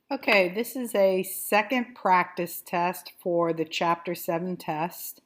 Okay, this is a second practice test for the Chapter 7 test.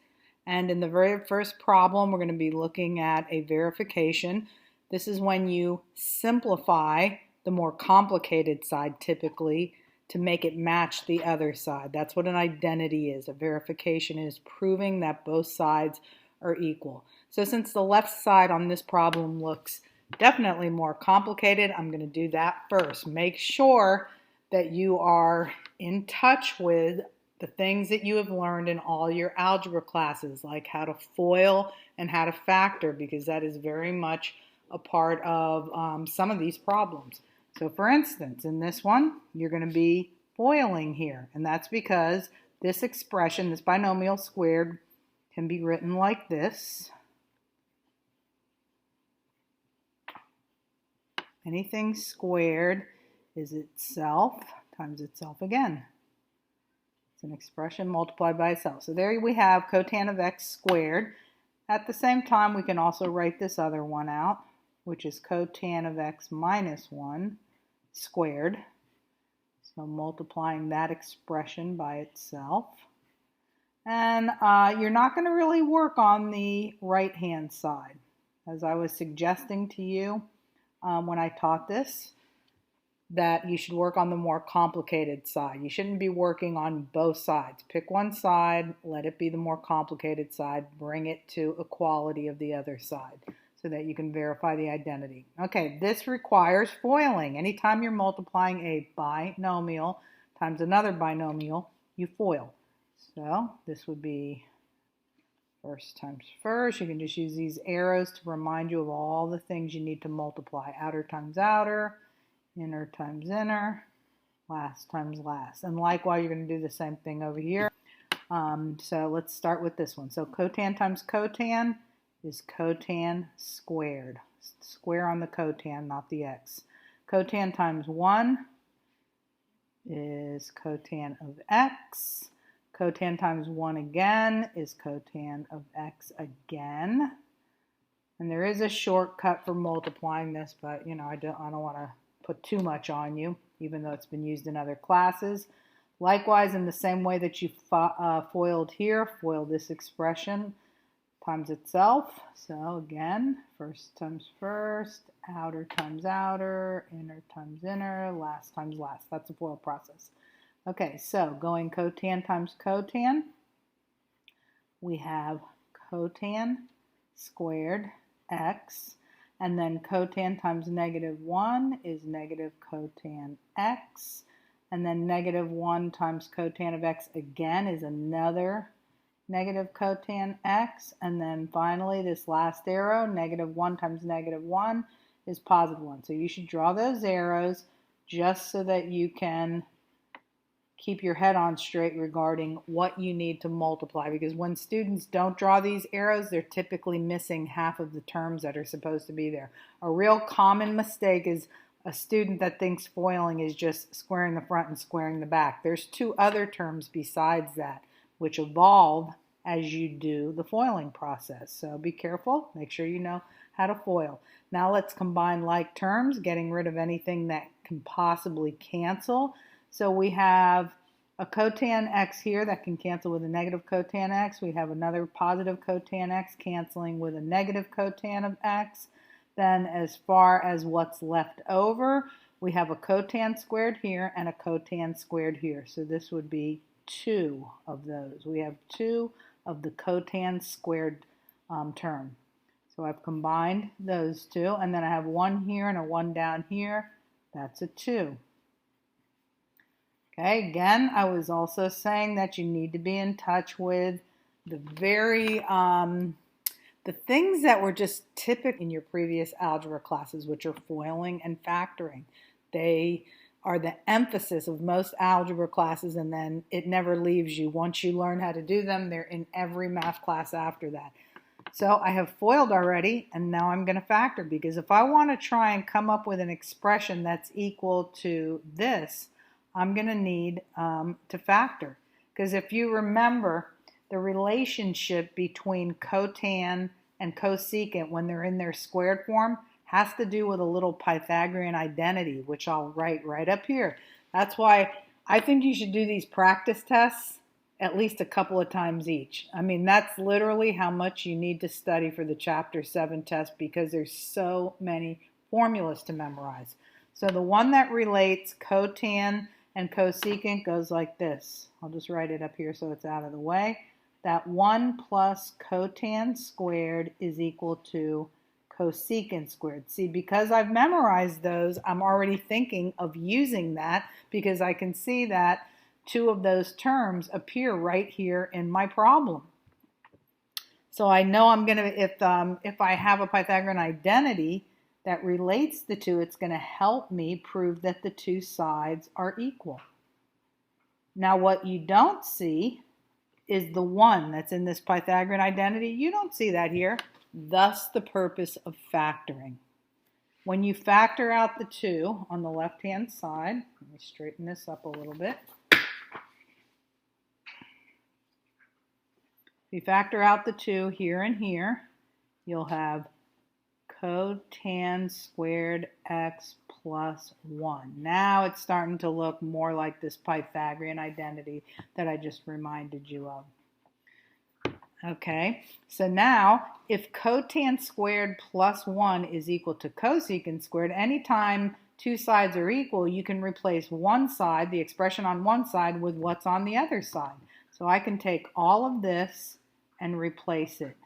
And in the very first problem, we're going to be looking at a verification. This is when you simplify the more complicated side typically to make it match the other side. That's what an identity is. A verification is proving that both sides are equal. So since the left side on this problem looks definitely more complicated, I'm going to do that first. Make sure that you are in touch with the things that you have learned in all your algebra classes, like how to FOIL and how to factor, because that is very much a part of some of these problems. So for instance, in this one, you're going to be FOILing here, and that's because this expression, this binomial squared, can be written like this. Anything squared is itself times itself again. It's an expression multiplied by itself. So there we have cotan of x squared. At the same time, we can also write this other one out, which is cotan of x minus 1 squared. So multiplying that expression by itself. And you're not going to really work on the right-hand side. As I was suggesting to you when I taught this, that you should work on the more complicated side. You shouldn't be working on both sides. Pick one side, let it be the more complicated side, bring it to equality of the other side so that you can verify the identity. Okay, this requires FOILing. Anytime you're multiplying a binomial times another binomial, you FOIL. So this would be first times first. You can just use these arrows to remind you of all the things you need to multiply. Outer times outer, inner times inner, last times last. And likewise, you're going to do the same thing over here. So let's start with this one. So cotan times cotan is cotan squared. Square on the cotan, not the x. Cotan times 1 is cotan of x. Cotan times 1 again is cotan of x again. And there is a shortcut for multiplying this, but you know, I don't want to put too much on you, even though it's been used in other classes. Likewise, in the same way that you FOILed here, FOIL this expression times itself. So again, first times first, outer times outer, inner times inner, last times last. That's the FOIL process. Okay, so going cotan times cotan, we have cotan squared x. And then cotan times negative 1 is negative cotan x. And then negative 1 times cotan of x again is another negative cotan x. And then finally, this last arrow, negative 1 times negative 1 is positive 1. So you should draw those arrows just so that you can keep your head on straight regarding what you need to multiply, because when students don't draw these arrows, they're typically missing half of the terms that are supposed to be there. A real common mistake is a student that thinks FOILing is just squaring the front and squaring the back. There's two other terms besides that which evolve as you do the FOILing process. So be careful, make sure you know how to FOIL. Now let's combine like terms, getting rid of anything that can possibly cancel. So we have a cotan x here that can cancel with a negative cotan x. We have another positive cotan x canceling with a negative cotan of x. Then as far as what's left over, we have a cotan squared here and a cotan squared here. So this would be 2 of those. We have 2 of the cotan squared term. So I've combined those two, and then I have 1 here and a 1 down here. That's a 2. Okay, again, I was also saying that you need to be in touch with the things that were just typical in your previous algebra classes, which are FOILing and factoring. They are the emphasis of most algebra classes, and then it never leaves you. Once you learn how to do them, they're in every math class after that. So I have FOILed already, and now I'm going to factor, because if I want to try and come up with an expression that's equal to this, I'm going to need to factor. Because if you remember, the relationship between cotan and cosecant when they're in their squared form has to do with a little Pythagorean identity, which I'll write right up here. That's why I think you should do these practice tests at least a couple of times each. I mean, that's literally how much you need to study for the Chapter 7 test because there's so many formulas to memorize. So the one that relates cotan and cosecant goes like this. I'll just write it up here so it's out of the way. That 1 plus cotan squared is equal to cosecant squared. See, because I've memorized those, I'm already thinking of using that because I can see that two of those terms appear right here in my problem. So I know I'm going to, if I have a Pythagorean identity that relates the two, it's going to help me prove that the two sides are equal. Now what you don't see is the 1 that's in this Pythagorean identity. You don't see that here. Thus the purpose of factoring. When you factor out the 2 on the left-hand side, let me straighten this up a little bit. If you factor out the 2 here and here, you'll have cotan squared x plus 1. Now it's starting to look more like this Pythagorean identity that I just reminded you of. Okay, so now if cotan squared plus 1 is equal to cosecant squared, anytime two sides are equal, you can replace one side, the expression on one side, with what's on the other side. So I can take all of this and replace it.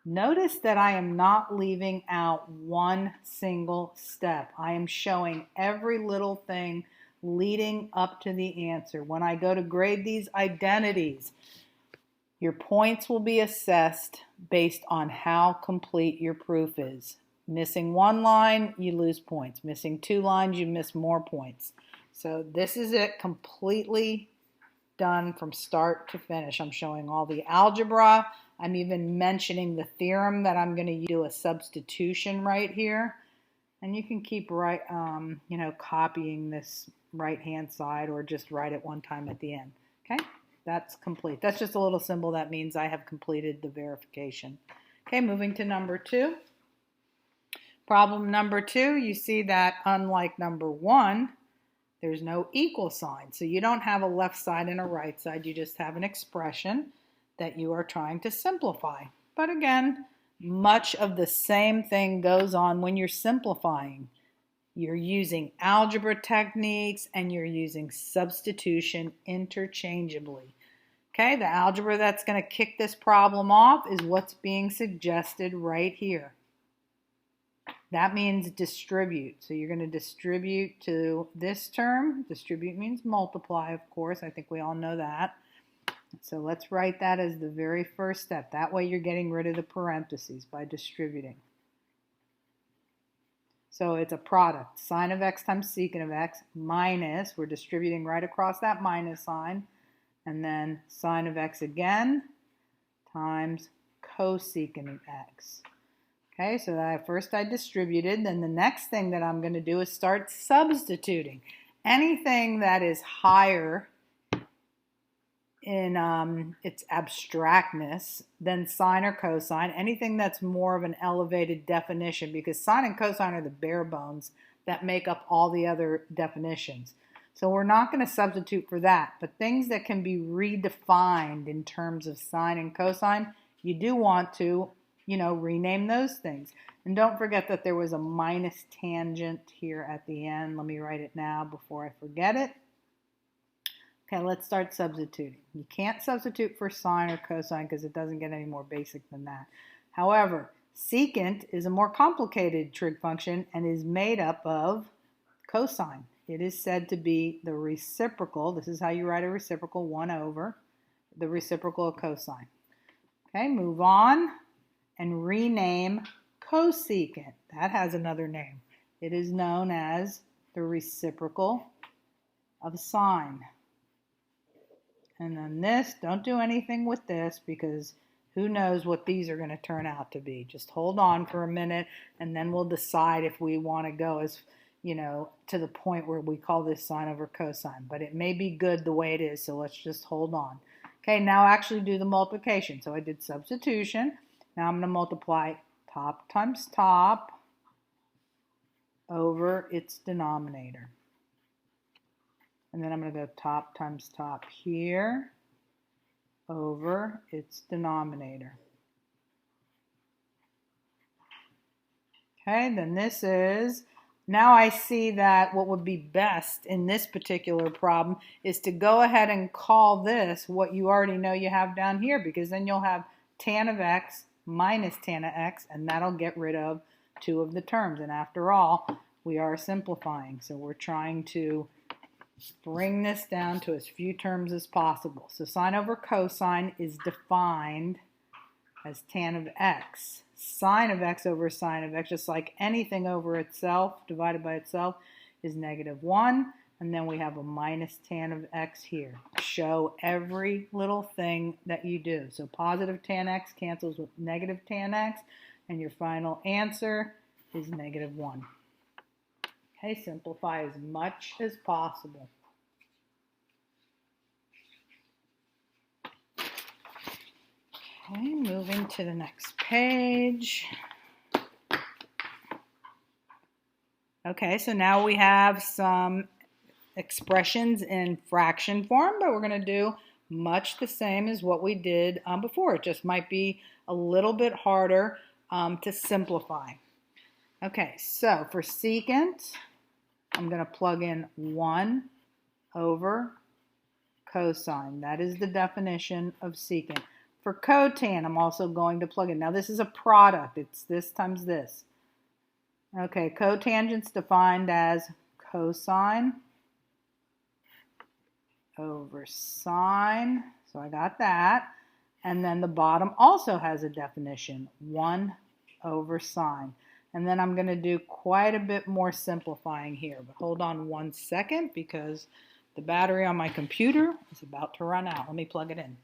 Notice that I am not leaving out one single step. I am showing every little thing leading up to the answer. When I go to grade these identities, your points will be assessed based on how complete your proof is. Missing one line, you lose points. Missing 2 lines, you miss more points. So this is it, completely done from start to finish. I'm showing all the algebra. I'm even mentioning the theorem that I'm going to do a substitution right here. And you can keep copying this right-hand side or just write it one time at the end. Okay, that's complete. That's just a little symbol that means I have completed the verification. Okay, moving to number 2. Problem number 2, you see that unlike number 1, there's no equal sign. So you don't have a left side and a right side. You just have an expression that you are trying to simplify. But again, much of the same thing goes on when you're simplifying. You're using algebra techniques and you're using substitution interchangeably. Okay, the algebra that's going to kick this problem off is what's being suggested right here. That means distribute. So you're going to distribute to this term. Distribute means multiply, of course. I think we all know that. So let's write that as the very first step. That way you're getting rid of the parentheses by distributing. So it's a product. Sine of x times secant of x minus, we're distributing right across that minus sign, and then sine of x again times cosecant of x. Okay, so first I distributed, then the next thing that I'm going to do is start substituting. Anything that is higher in its abstractness than sine or cosine, anything that's more of an elevated definition, because sine and cosine are the bare bones that make up all the other definitions. So we're not going to substitute for that, but things that can be redefined in terms of sine and cosine, you do want to rename those things. And don't forget that there was a minus tangent here at the end. Let me write it now before I forget it. Okay, let's start substituting. You can't substitute for sine or cosine because it doesn't get any more basic than that. However, secant is a more complicated trig function and is made up of cosine. It is said to be the reciprocal. This is how you write a reciprocal, 1 over the reciprocal of cosine. Okay, move on and rename cosecant. That has another name. It is known as the reciprocal of sine. And then this, don't do anything with this because who knows what these are going to turn out to be. Just hold on for a minute and then we'll decide if we want to go as, to the point where we call this sine over cosine. But it may be good the way it is, so let's just hold on. Okay, now actually do the multiplication. So I did substitution. Now I'm going to multiply top times top over its denominator. And then I'm going to go top times top here over its denominator. Okay, then this is, now I see that what would be best in this particular problem is to go ahead and call this what you already know you have down here, because then you'll have tan of x minus tan of x, and that'll get rid of two of the terms. And after all, we are simplifying, so we're trying to bring this down to as few terms as possible. So sine over cosine is defined as tan of x. Sine of x over sine of x, just like anything over itself, divided by itself, is -1. And then we have a minus tan of x here. Show every little thing that you do. So positive tan x cancels with negative tan x, and your final answer is -1. Okay, simplify as much as possible. Okay, moving to the next page. Okay, so now we have some expressions in fraction form, but we're going to do much the same as what we did before. It just might be a little bit harder to simplify. Okay, so for secant, I'm going to plug in 1 over cosine. That is the definition of secant. For cotan, I'm also going to plug in. Now this is a product. It's this times this. Okay, cotangent's defined as cosine over sine. So I got that. And then the bottom also has a definition, 1 over sine. And then I'm going to do quite a bit more simplifying here. But hold on one second, because the battery on my computer is about to run out. Let me plug it in.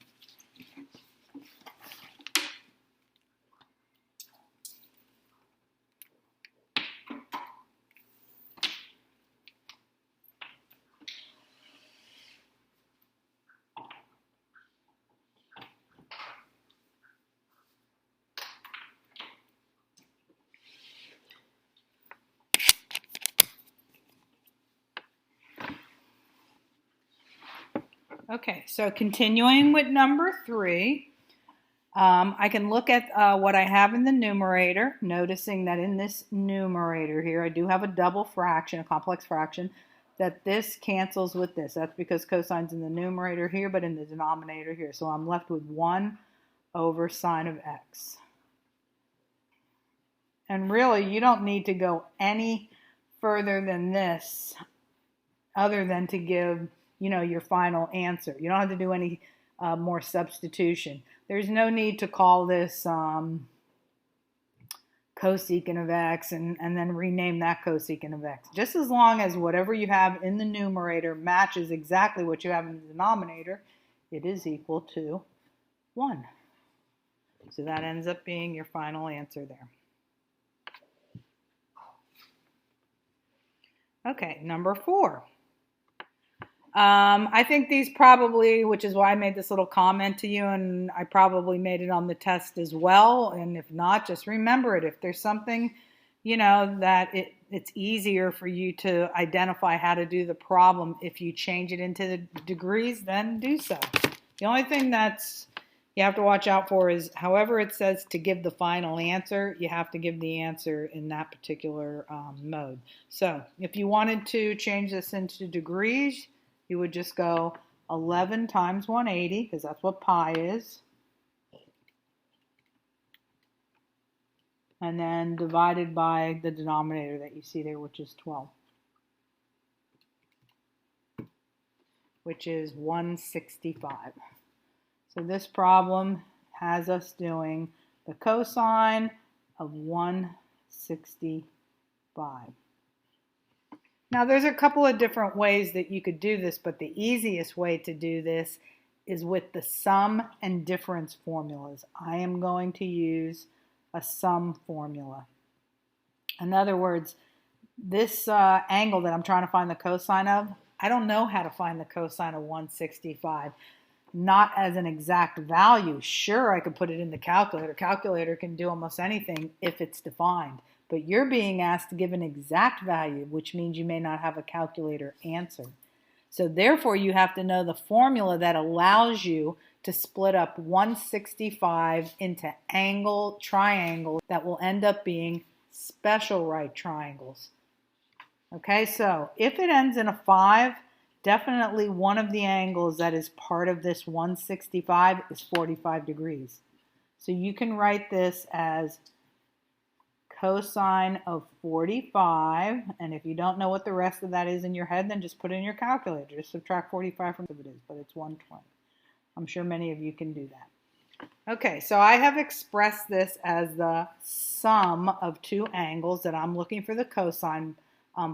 Okay, so continuing with number 3, I can look at what I have in the numerator, noticing that in this numerator here, I do have a double fraction, a complex fraction, that this cancels with this. That's because cosine's in the numerator here, but in the denominator here. So I'm left with 1 over sine of x. And really, you don't need to go any further than this, other than to give your final answer. You don't have to do any more substitution. There's no need to call this cosecant of x and then rename that cosecant of x. Just as long as whatever you have in the numerator matches exactly what you have in the denominator, it is equal to 1. So that ends up being your final answer there. Okay, number 4. I think these probably, which is why I made this little comment to you, and I probably made it on the test as well, and if not, just remember it. If there's something, that it's easier for you to identify how to do the problem, if you change it into the degrees, then do so. The only thing that's you have to watch out for is, however it says to give the final answer, you have to give the answer in that particular mode. So if you wanted to change this into degrees, you would just go 11 times 180, because that's what pi is. And then divided by the denominator that you see there, which is 12. Which is 165. So this problem has us doing the cosine of 165. Now there's a couple of different ways that you could do this, but the easiest way to do this is with the sum and difference formulas. I am going to use a sum formula. In other words, this angle that I'm trying to find the cosine of, I don't know how to find the cosine of 165. Not as an exact value. Sure, I could put it in the calculator. Calculator can do almost anything if it's defined. but you're being asked to give an exact value, which means you may not have a calculator answer. So therefore, you have to know the formula that allows you to split up 165 into triangles that will end up being special right triangles. Okay, so if it ends in a 5, definitely one of the angles that is part of this 165 is 45 degrees. So you can write this as cosine of 45, and if you don't know what the rest of that is in your head, then just put it in your calculator. Just subtract 45 from what it is, but it's 120. I'm sure many of you can do that. Okay, so I have expressed this as the sum of two angles that I'm looking for the cosine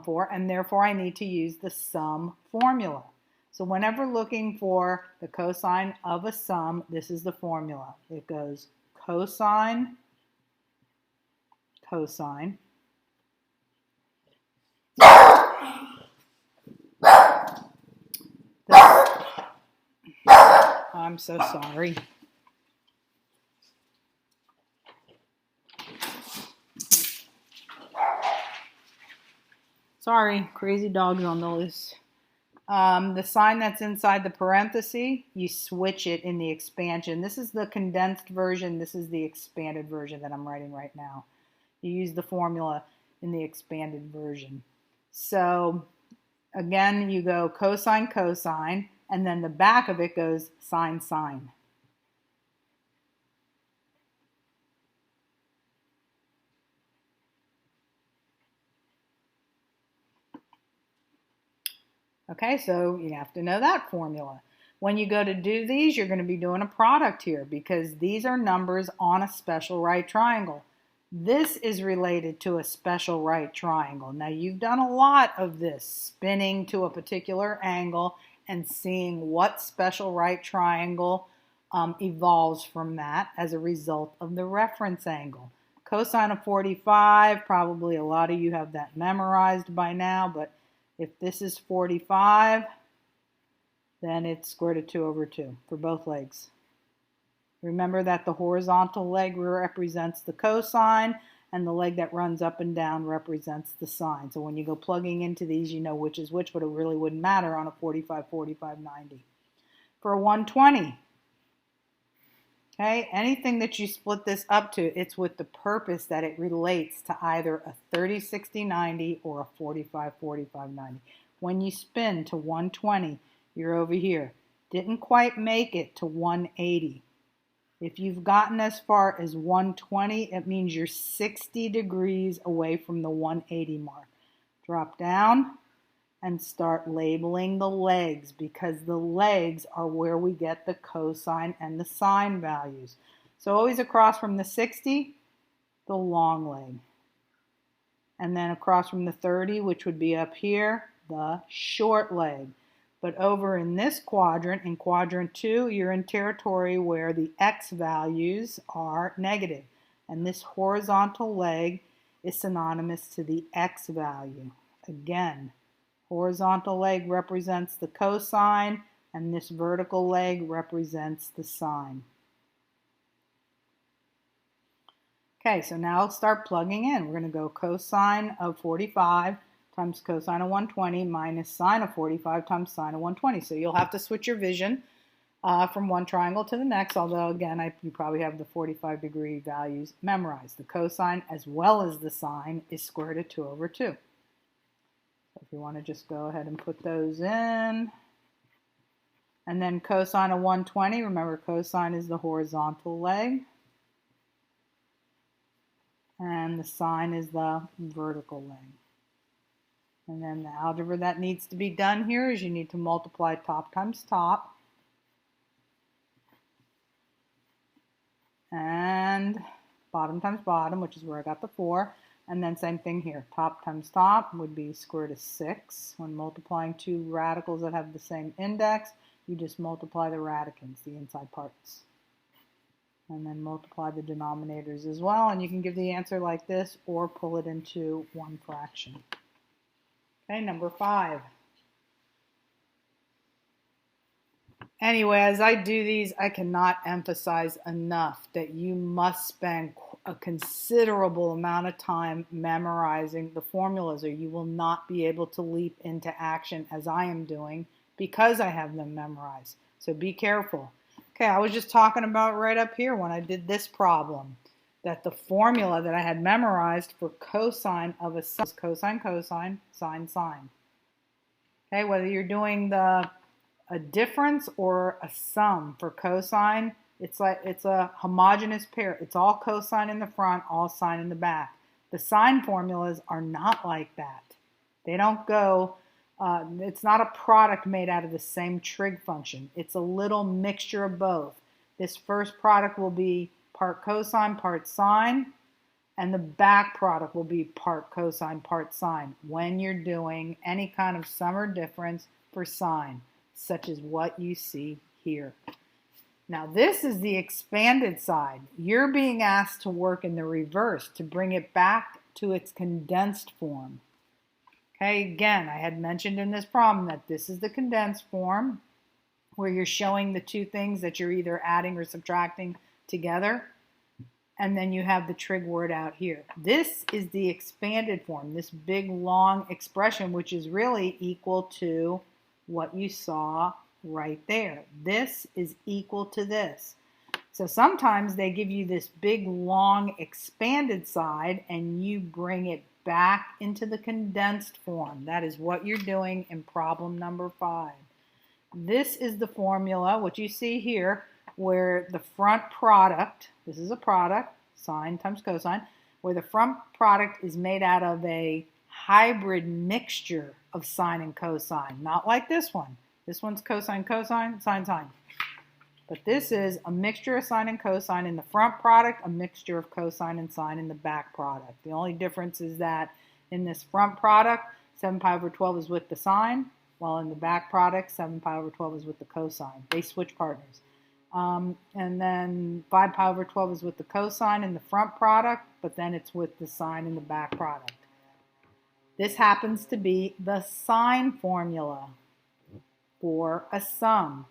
for, and therefore I need to use the sum formula. So whenever looking for the cosine of a sum, this is the formula. It goes cosine, cosine, I'm so sorry. Sorry, crazy dogs on the loose. The sign that's inside the parenthesis, you switch it in the expansion. This is the condensed version. This is the expanded version that I'm writing right now. You use the formula in the expanded version. So again, you go cosine, cosine, and then the back of it goes sine, sine. Okay, so you have to know that formula. When you go to do these, you're going to be doing a product here because these are numbers on a special right triangle. This is related to a special right triangle. Now you've done a lot of this, spinning to a particular angle and seeing what special right triangle evolves from that as a result of the reference angle. Cosine of 45, probably a lot of you have that memorized by now, but if this is 45, then it's square root of 2 over 2 for both legs. Remember that the horizontal leg represents the cosine and the leg that runs up and down represents the sine. So when you go plugging into these, you know which is which, but it really wouldn't matter on a 45, 45, 90. For a 120, okay, anything that you split this up to, it's with the purpose that it relates to either a 30, 60, 90 or a 45, 45, 90. When you spin to 120, you're over here. Didn't quite make it to 180. If you've gotten as far as 120, it means you're 60 degrees away from the 180 mark. Drop down and start labeling the legs because the legs are where we get the cosine and the sine values. So always across from the 60, the long leg. And then across from the 30, which would be up here, the short leg. But over in this quadrant, in quadrant 2, you're in territory where the x values are negative. And this horizontal leg is synonymous to the x value. Again, horizontal leg represents the cosine, and this vertical leg represents the sine. Okay, so now I'll start plugging in. We're going to go cosine of 45 times cosine of 120 minus sine of 45 times sine of 120. So you'll have to switch your vision from one triangle to the next, although again, you probably have the 45 degree values memorized. The cosine as well as the sine is square root of 2 over 2. So if you want to just go ahead and put those in. And then cosine of 120, remember cosine is the horizontal leg. And the sine is the vertical leg. And then the algebra that needs to be done here is you need to multiply top times top. And bottom times bottom, which is where I got the 4. And then same thing here. Top times top would be square root of 6. When multiplying two radicals that have the same index, you just multiply the radicands, the inside parts. And then multiply the denominators as well. And you can give the answer like this or pull it into one fraction. Okay, number 5. Anyway, as I do these, I cannot emphasize enough that you must spend a considerable amount of time memorizing the formulas, or you will not be able to leap into action as I am doing because I have them memorized. So be careful. Okay, I was just talking about right up here when I did this problem that the formula that I had memorized for cosine of a sum is cosine, cosine, sine, sine. Okay, whether you're doing a difference or a sum for cosine, it's a homogeneous pair. It's all cosine in the front, all sine in the back. The sine formulas are not like that. They don't go, it's not a product made out of the same trig function. It's a little mixture of both. This first product will be part cosine, part sine, and the back product will be part cosine, part sine when you're doing any kind of sum or difference for sine, such as what you see here. Now this is the expanded side. You're being asked to work in the reverse to bring it back to its condensed form. Okay, again, I had mentioned in this problem that this is the condensed form where you're showing the two things that you're either adding or subtracting together. And then you have the trig word out here. This is the expanded form, this big long expression, which is really equal to what you saw right there. This is equal to this. So sometimes they give you this big long expanded side and you bring it back into the condensed form. That is what you're doing in problem number 5. This is the formula, what you see here, where the front product, this is a product, sine times cosine, where the front product is made out of a hybrid mixture of sine and cosine. Not like this one. This one's cosine, cosine, sine, sine. But this is a mixture of sine and cosine in the front product, a mixture of cosine and sine in the back product. The only difference is that in this front product, 7 pi over 12 is with the sine, while in the back product, 7 pi over 12 is with the cosine. They switch partners. And then 5 pi over 12 is with the cosine in the front product, but then it's with the sine in the back product. This happens to be the sine formula for a sum.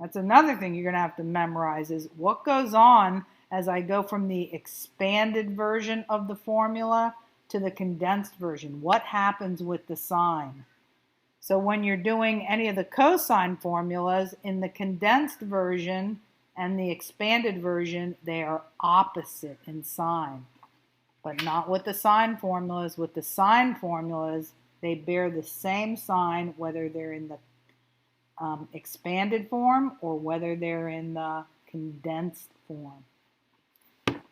That's another thing you're going to have to memorize is what goes on as I go from the expanded version of the formula to the condensed version. What happens with the sine? So when you're doing any of the cosine formulas in the condensed version and the expanded version, they are opposite in sign. But not with the sine formulas. With the sine formulas, they bear the same sign whether they're in the expanded form or whether they're in the condensed form.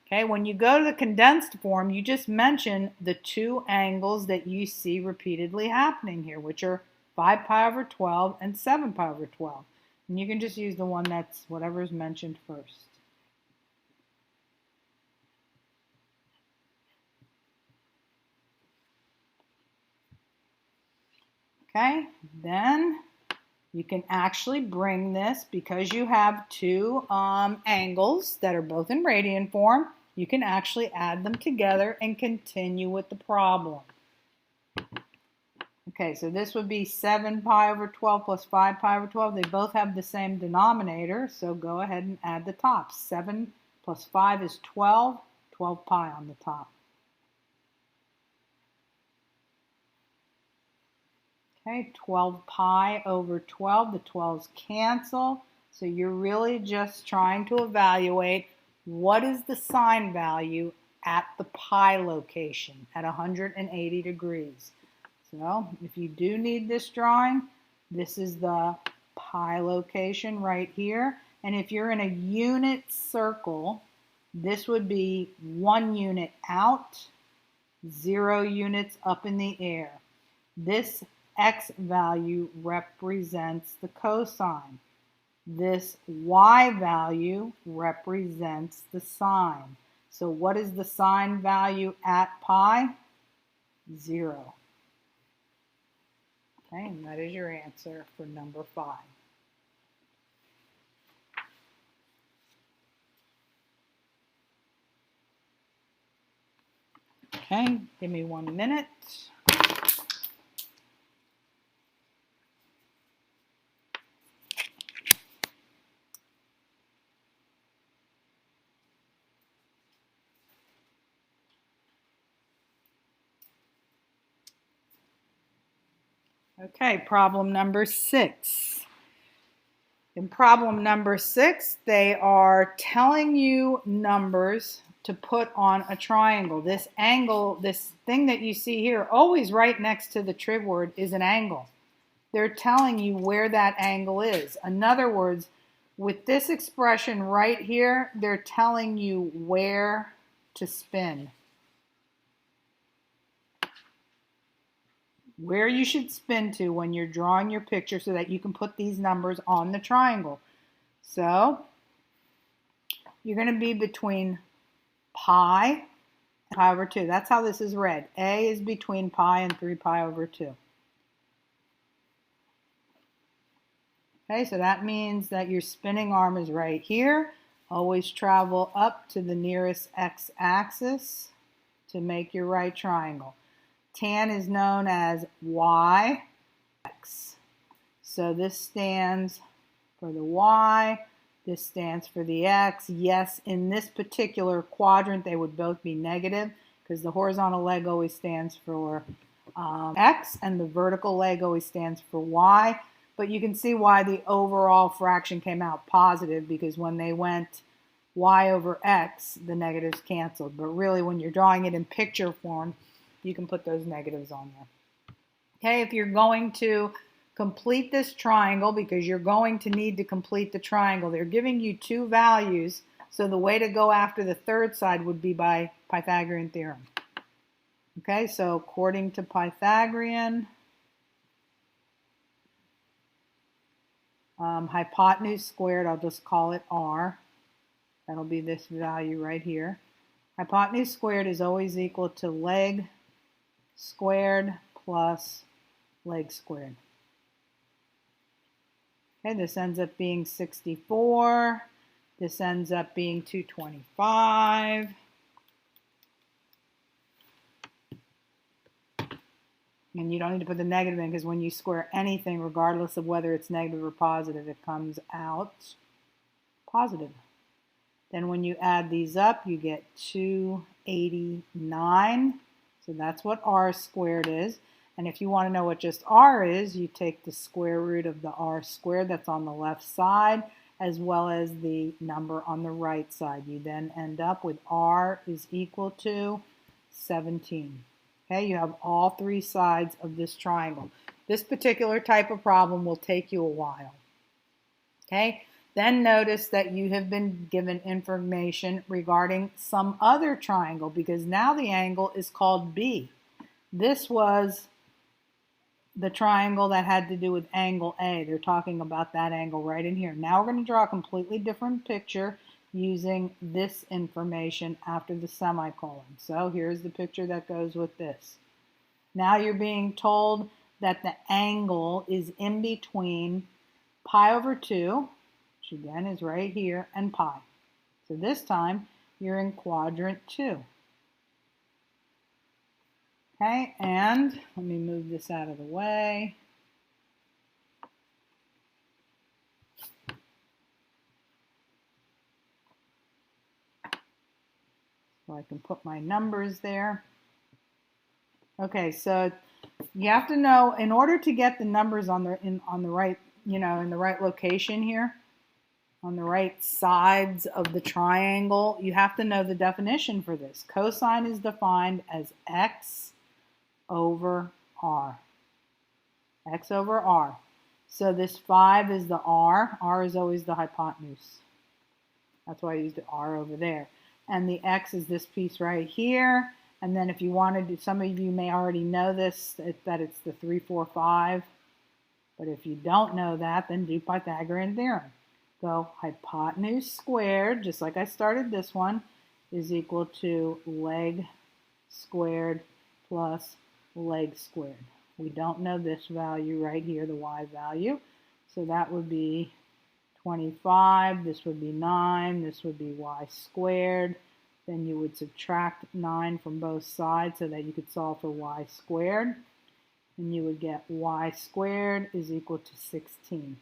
Okay, when you go to the condensed form, you just mention the two angles that you see repeatedly happening here, which are 5 pi over 12 and 7 pi over 12. And you can just use the one that's whatever is mentioned first. Okay, then you can actually bring this, because you have two angles that are both in radian form, you can actually add them together and continue with the problem. Okay, so this would be 7 pi over 12 plus 5 pi over 12. They both have the same denominator, so go ahead and add the tops. 7 plus 5 is 12, 12 pi on the top. Okay, 12 pi over 12, the 12s cancel. So you're really just trying to evaluate what is the sine value at the pi location at 180 degrees. So if you do need this drawing, this is the pi location right here. And if you're in a unit circle, this would be 1 unit out, 0 units up in the air. This x value represents the cosine. This y value represents the sine. So what is the sine value at pi? 0. Okay, and that is your answer for number 5. Okay, give me 1 minute. Okay, problem number 6. In problem number 6, they are telling you numbers to put on a triangle. This angle, this thing that you see here, always right next to the trig word is an angle. They're telling you where that angle is. In other words, with this expression right here, they're telling you where to spin. Where you should spin to when you're drawing your picture so that you can put these numbers on the triangle. So you're going to be between pi and pi over 2. That's how this is read. A is between pi and 3 pi over 2. Okay, so that means that your spinning arm is right here. Always travel up to the nearest x-axis to make your right triangle. Tan is known as y, x. So this stands for the y, this stands for the x. Yes, in this particular quadrant they would both be negative because the horizontal leg always stands for x and the vertical leg always stands for y. But you can see why the overall fraction came out positive, because when they went y over x, the negatives canceled. But really, when you're drawing it in picture form, you can put those negatives on there. Okay, if you're going to complete this triangle, because you're going to need to complete the triangle, they're giving you 2 values. So the way to go after the third side would be by Pythagorean theorem. Okay, so according to Pythagorean, hypotenuse squared, I'll just call it r. That'll be this value right here. Hypotenuse squared is always equal to leg squared plus leg squared. Okay, this ends up being 64. This ends up being 225. And you don't need to put the negative in, because when you square anything, regardless of whether it's negative or positive, it comes out positive. Then when you add these up, you get 289. So that's what r squared is. And if you want to know what just r is, you take the square root of the r squared that's on the left side, as well as the number on the right side. You then end up with r is equal to 17. Okay, you have all 3 sides of this triangle. This particular type of problem will take you a while. Okay, then notice that you have been given information regarding some other triangle, because now the angle is called B. This was the triangle that had to do with angle A. They're talking about that angle right in here. Now we're going to draw a completely different picture using this information after the semicolon. So here's the picture that goes with this. Now you're being told that the angle is in between pi over 2, which again is right here, and pi. So this time you're in quadrant 2. Okay, and let me move this out of the way. So I can put my numbers there. Okay, so you have to know, in order to get the numbers on the right, in the right location here, on the right sides of the triangle, you have to know the definition for this. Cosine is defined as x over r. X over r. So this 5 is the r. R is always the hypotenuse. That's why I used the r over there. And the x is this piece right here. And then if you wanted to, some of you may already know this, that it's the 3, 4, 5. But if you don't know that, then do Pythagorean theorem. So hypotenuse squared, just like I started this one, is equal to leg squared plus leg squared. We don't know this value right here, the y value. So that would be 25, this would be 9, this would be y squared. Then you would subtract 9 from both sides so that you could solve for y squared. And you would get y squared is equal to 16.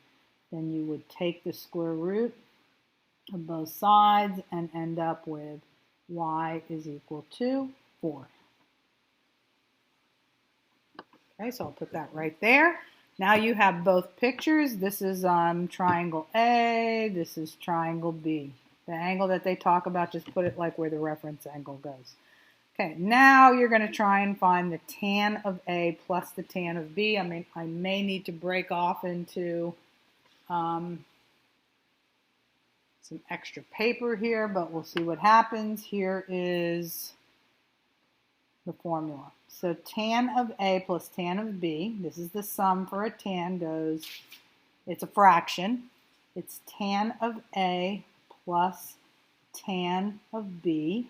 Then you would take the square root of both sides and end up with y is equal to 4. Okay, so I'll put that right there. Now you have both pictures. This is triangle A, this is triangle B. The angle that they talk about, just put it like where the reference angle goes. Okay, now you're going to try and find the tan of A plus the tan of B. I may need to break off into some extra paper here, but we'll see what happens. Here is the formula. So tan of A plus tan of B, this is the sum for a tan, goes, it's a fraction. It's tan of A plus tan of B.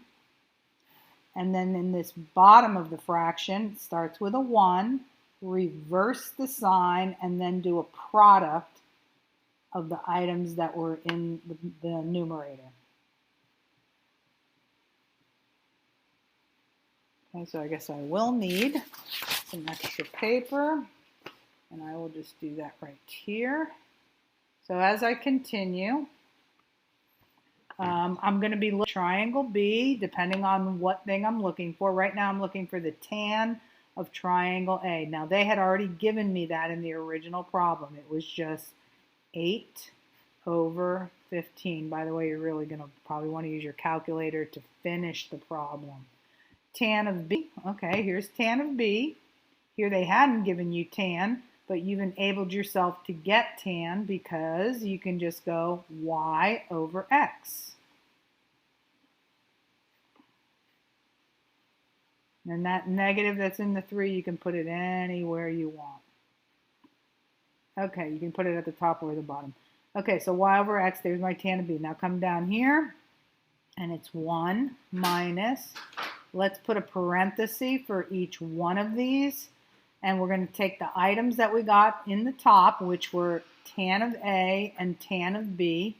And then in this bottom of the fraction, it starts with a 1, reverse the sign, and then do a product of the items that were in the numerator. Okay, so I guess I will need some extra paper, and I will just do that right here. So as I continue, I'm going to be looking at triangle B, depending on what thing I'm looking for. Right now I'm looking for the tan of triangle A. Now they had already given me that in the original problem. It was just 8 over 15. By the way, you're really going to probably want to use your calculator to finish the problem. Tan of B, okay, here's tan of B. Here they hadn't given you tan, but you've enabled yourself to get tan because you can just go y over x. And that negative that's in the 3, you can put it anywhere you want. Okay, you can put it at the top or the bottom. Okay, so y over x, there's my tan of B. Now come down here, and it's 1 minus, let's put a parenthesis for each one of these. And we're going to take the items that we got in the top, which were tan of A and tan of B,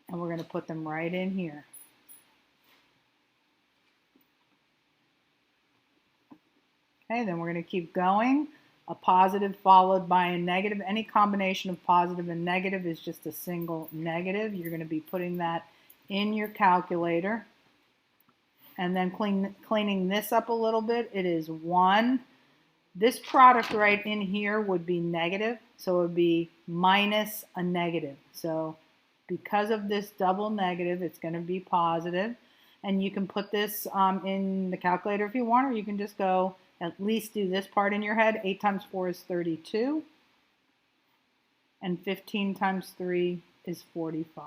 and we're going to put them right in here. Okay, then we're going to keep going. A positive followed by a negative. Any combination of positive and negative is just a single negative. You're going to be putting that in your calculator. And then cleaning this up a little bit, it is 1. This product right in here would be negative, so it would be minus a negative. So because of this double negative, it's going to be positive. And you can put this in the calculator if you want, or you can just go at least do this part in your head. 8 times 4 is 32, and 15 times 3 is 45.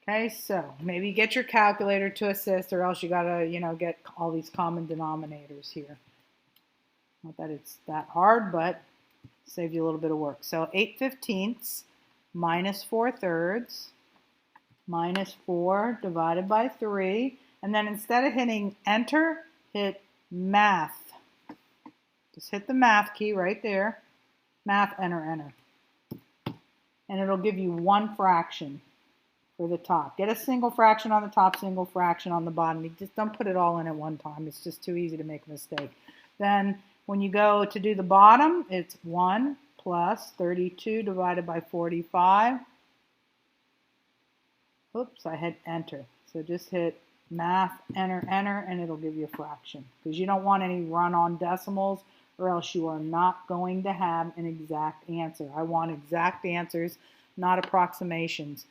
Okay, so maybe get your calculator to assist, or else you gotta, get all these common denominators here. Not that it's that hard, but save you a little bit of work. So 8/15 minus 4/3 minus 4 divided by 3, and then instead of hitting enter, hit math. Just hit the math key right there. Math, enter, enter. And it'll give you one fraction for the top. Get a single fraction on the top, single fraction on the bottom. You just don't put it all in at one time. It's just too easy to make a mistake. Then when you go to do the bottom, it's 1 plus 32 divided by 45. Oops, I hit enter. So just hit math, enter, enter, and it'll give you a fraction. Because you don't want any run-on decimals, or else you are not going to have an exact answer. I want exact answers, not approximations.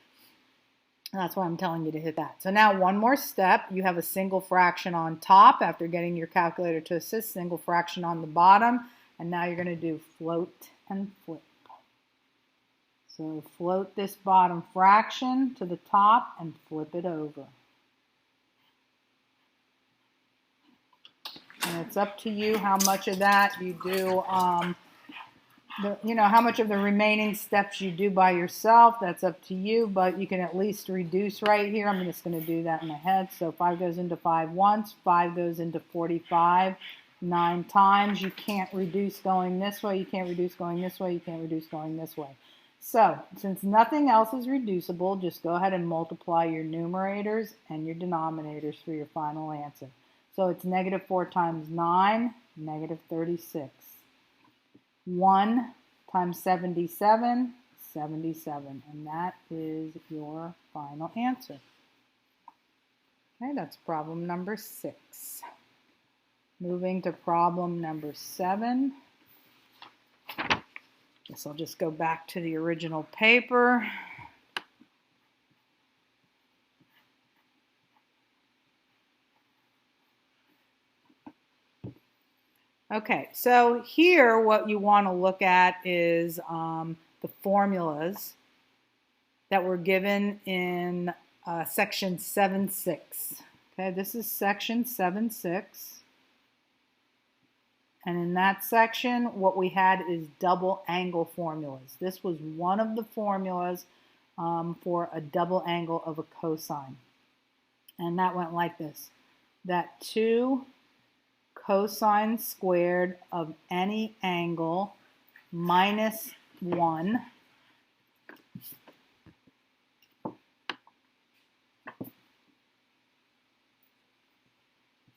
That's why I'm telling you to hit that. So now one more step. You have a single fraction on top after getting your calculator to assist, single fraction on the bottom, and now you're going to do float and flip. So float this bottom fraction to the top and flip it over. And it's up to you how much of that you do, how much of the remaining steps you do by yourself. That's up to you, but you can at least reduce right here. I'm just going to do that in my head. So 5 goes into 5 once, 5 goes into 45 9 times. You can't reduce going this way, you can't reduce going this way, you can't reduce going this way. So since nothing else is reducible, just go ahead and multiply your numerators and your denominators for your final answer. So it's negative 4 times 9, negative 36. 1 times 77, 77. And that is your final answer. Okay, that's problem number 6. Moving to problem number 7. Guess I'll just go back to the original paper. Okay, so here what you want to look at is the formulas that were given in section 7.6. Okay, this is section 7.6. And in that section, what we had is double angle formulas. This was one of the formulas for a double angle of a cosine. And that went like this, that 2 cosine squared of any angle minus 1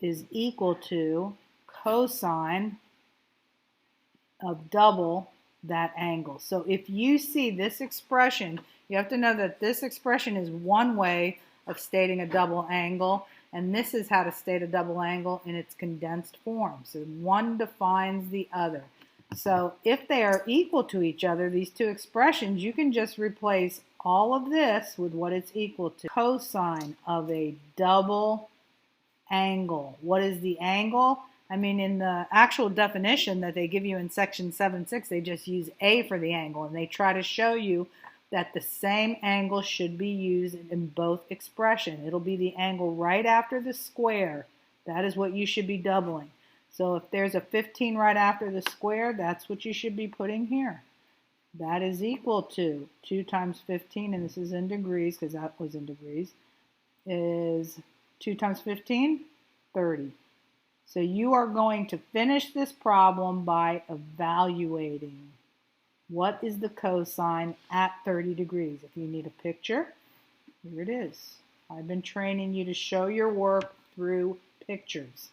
is equal to cosine of double that angle. So if you see this expression, you have to know that this expression is one way of stating a double angle, and this is how to state a double angle in its condensed form. So one defines the other. So if they are equal to each other, these two expressions, you can just replace all of this with what it's equal to. Cosine of a double angle. What is the angle? I mean, in the actual definition that they give you in section 7.6, they just use A for the angle, and they try to show you that the same angle should be used in both expressions. It'll be the angle right after the square. That is what you should be doubling. So if there's a 15 right after the square, that's what you should be putting here. That is equal to 2 times 15, and this is in degrees because that was in degrees, is 2 times 15, 30. So you are going to finish this problem by evaluating what is the cosine at 30 degrees. If you need a picture, here it is. I've been training you to show your work through pictures.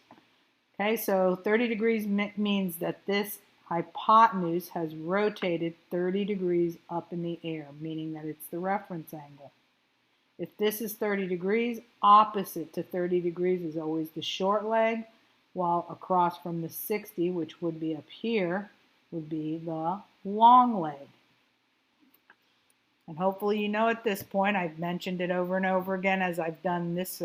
Okay, so 30 degrees means that this hypotenuse has rotated 30 degrees up in the air, meaning that it's the reference angle. If this is 30 degrees, opposite to 30 degrees is always the short leg, while across from the 60, which would be up here, would be the long leg. And hopefully you know at this point, I've mentioned it over and over again as I've done this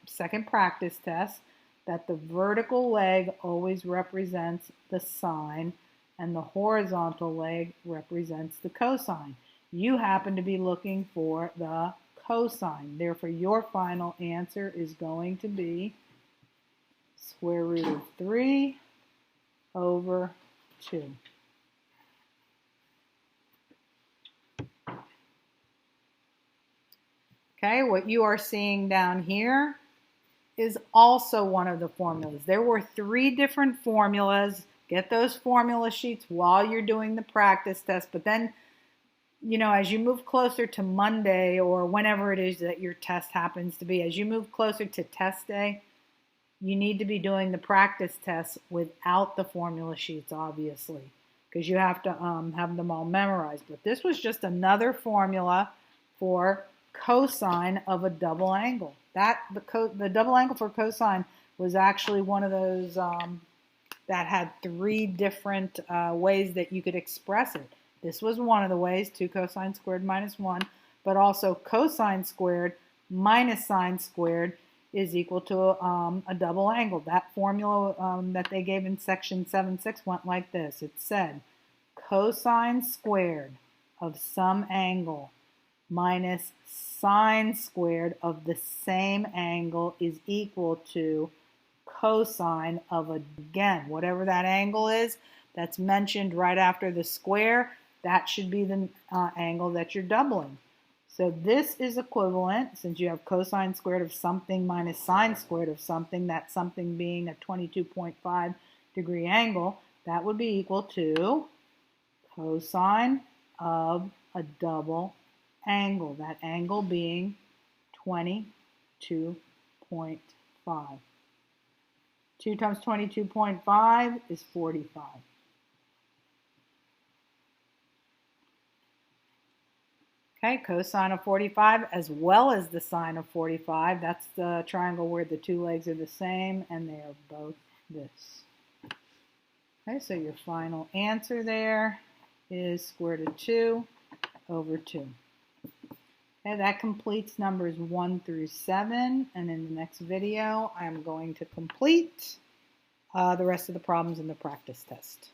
second practice test, that the vertical leg always represents the sine and the horizontal leg represents the cosine. You happen to be looking for the cosine. Therefore, your final answer is going to be square root of 3 over 2. Okay, what you are seeing down here is also one of the formulas. There were 3 different formulas. Get those formula sheets while you're doing the practice test, but then, you know, as you move closer to Monday or whenever it is that your test happens to be, as you move closer to test day, you need to be doing the practice tests without the formula sheets, obviously, because you have to have them all memorized. But this was just another formula for cosine of a double angle. The double angle for cosine was actually one of those that had 3 different ways that you could express it. This was one of the ways, 2 cosine squared minus 1, but also cosine squared minus sine squared is equal to a double angle. That formula that they gave in section 7.6 went like this. It said cosine squared of some angle minus sine squared of the same angle is equal to cosine of, again, whatever that angle is that's mentioned right after the square, that should be the angle that you're doubling. So this is equivalent, since you have cosine squared of something minus sine squared of something, that something being a 22.5 degree angle, that would be equal to cosine of a double angle, that angle being 22.5. 2 times 22.5 is 45. Okay, cosine of 45 as well as the sine of 45. That's the triangle where the 2 legs are the same and they are both this. Okay, so your final answer there is square root of 2 over 2. Okay, that completes numbers 1 through 7, and in the next video I'm going to complete the rest of the problems in the practice test.